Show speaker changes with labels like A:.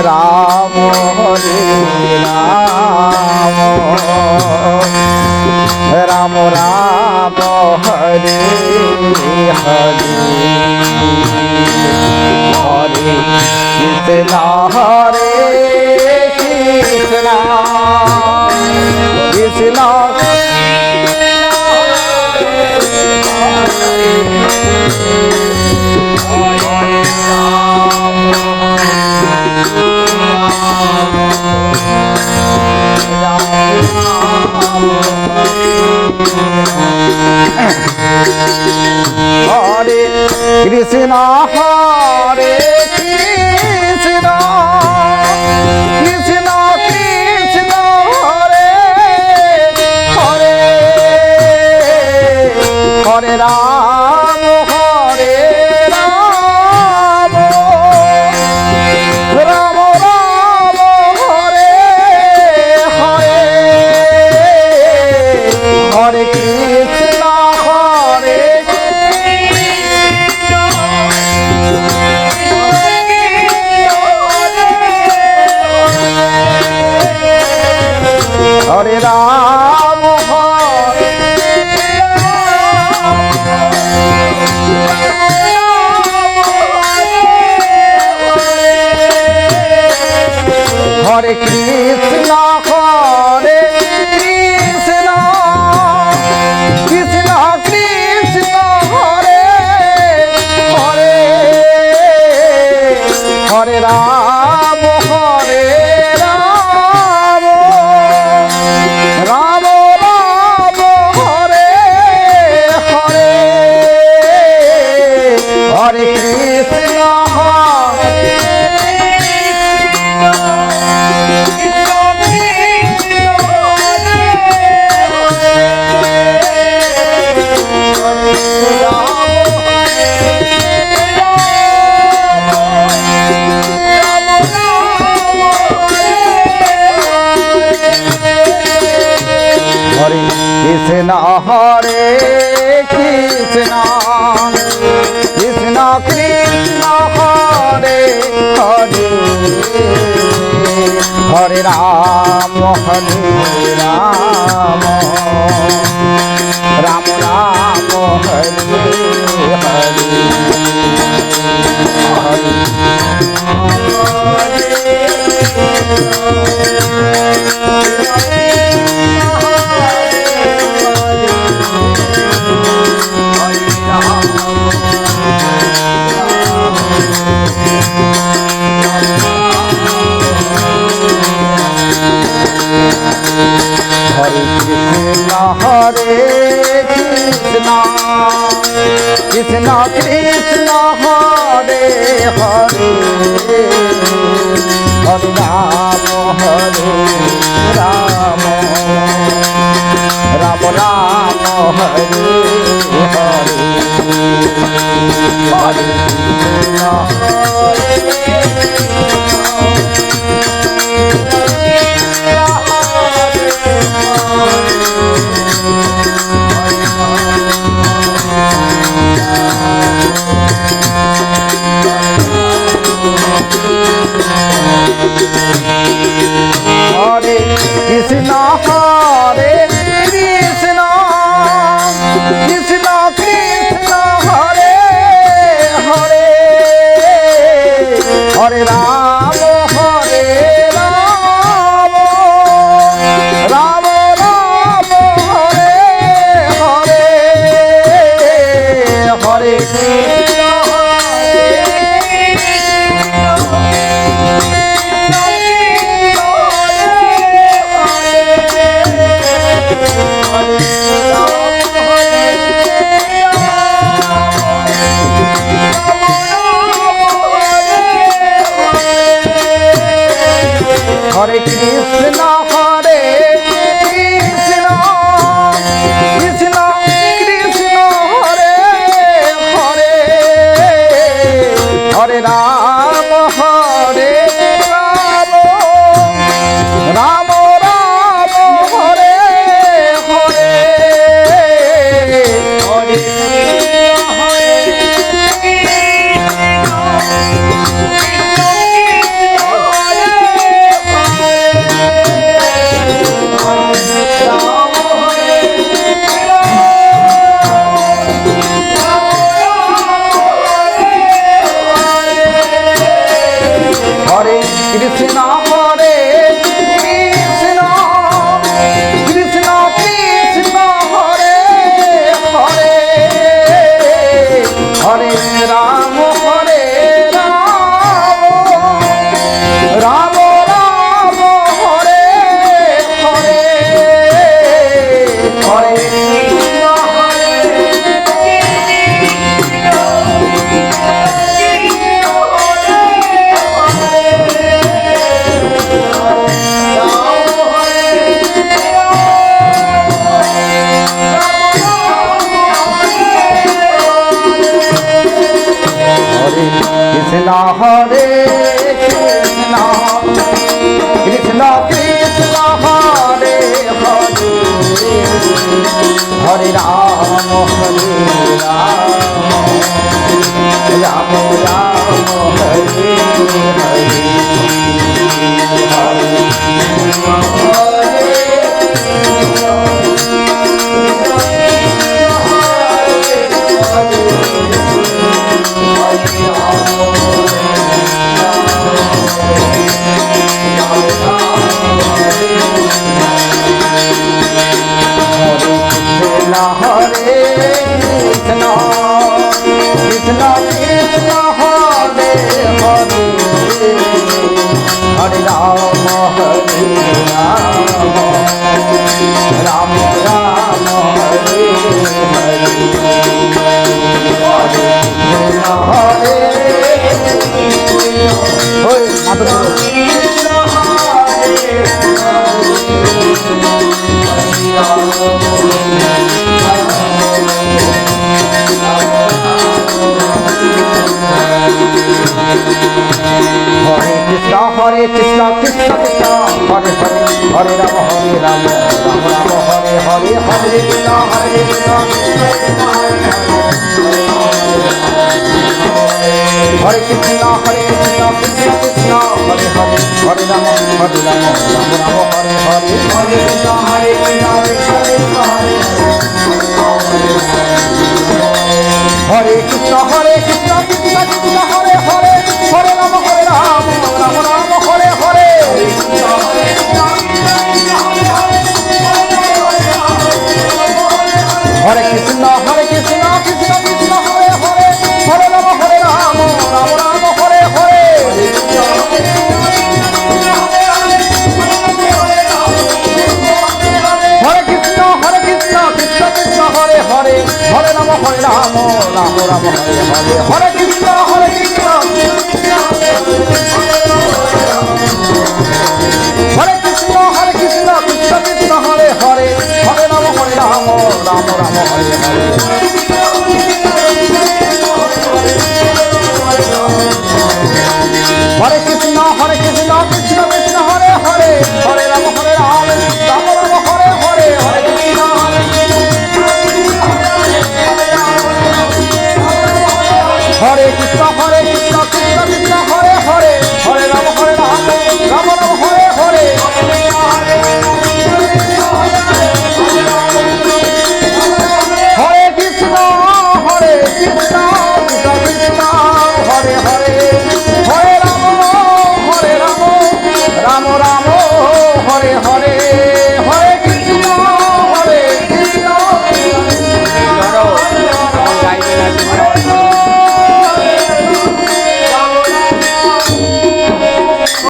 A: Ram Hare Ram Ram Ram Hare Hare Hare Krishna Hare Krishna Krishna Hare Krishna Hare Krishna Krishna Krishna Hare Hare Hare Ram Hare Ram Ram Ram Hare Hare Hare Krishna Hare Hare Ram Hare Hare Krishna Hare Krishna Krishna Krishna Hare Hare Hare Ram Hare Ram Ram Ram Hare Hare Hare Krishna Krishna Hare Krishna Krishna Krishna Hare Hare Hare Ram Hare Ram Ram Ram Hare Hare Hare Krishna Hare Krishna Krishna Krishna Hare Hare Hare Ram Hare Ram Ram Ram Hare Hare Hare Krishna Hare Krishna Hare Krishna Krishna Krishna Hare Hare Hare Krishna, Krishna Krishna Hare Hare, Hare Rama Hare Rama, Rama Rama Hare Hare, Hare Hare Krishna, Krishna Krishna, Hare Hare, Hare Rama, Hare Rama, Rama Rama, Hare Hare, Hare Krishna, Hare Krishna, Hare Krishna, Hare Krishna, Krishna Krishna, Hare Hare, Hare Rama, Hare Rama, Rama Rama, Hare Hare, Hare Krishna, Hare Krishna, Krishna Krishna, Hare Krishna, Hare Krishna, Krishna Krishna, Hare Hare, Hare Rama, Hare Rama, Rama Rama, Hare Hare, Hare Krishna, Hare Krishna, Krishna Krishna, Hare Hare, Hare Rama, Hare Rama, Rama Rama, Hare Hare, Hare Krishna, Hare Krishna, Krishna Krishna, Hare Hare, Hare Rama, Hare Rama, Rama Rama, Hare Hare, Hare